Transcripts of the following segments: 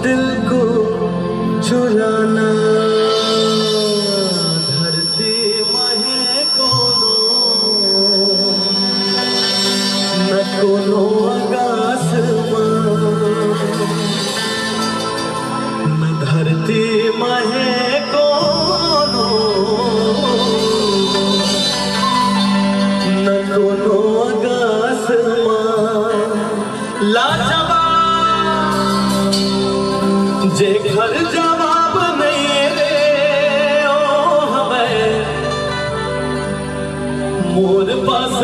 दिल को चुराना धरती महे कोनो न कोनो आकाश न धरती महे कोनो न कोनो आकाश लाजवाब जे घर जवाब नहीं रे ओ हमें मोर पास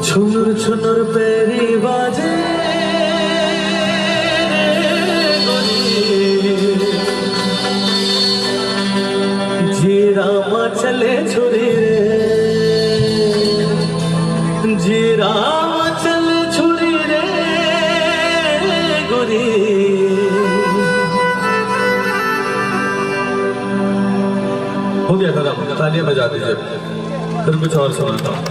छुनुर छुनुर पेरी बाजे जीरामा चले छुरी रे जीरामा चले छुरी रे गोरी हो गया खत्म तालियां बजा दीजिए फिर कुछ और सुनाता हूँ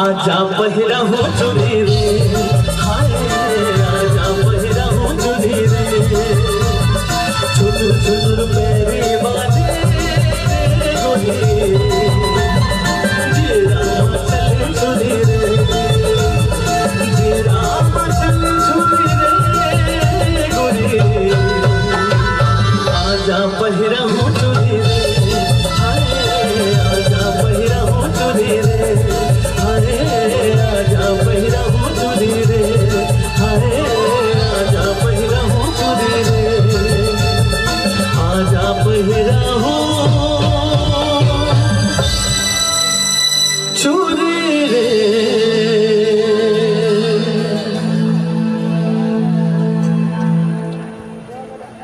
आजा पहिरा हूँ चुरी रे हाय आजा पहिरा हूँ चुरी रे छुनुर छुनुर मेरी बाजे गोरी जीराम चले छुरी रे जीराम चले छुरी रे गोरी आजा पहिरा हूँ चुरी रे हाय आजा पहिरा हूँ चुरी रे आजा पहिरा हूँ चुरी रे हाय आजा पहिरा हूँ चुरी रे आजा पहिरा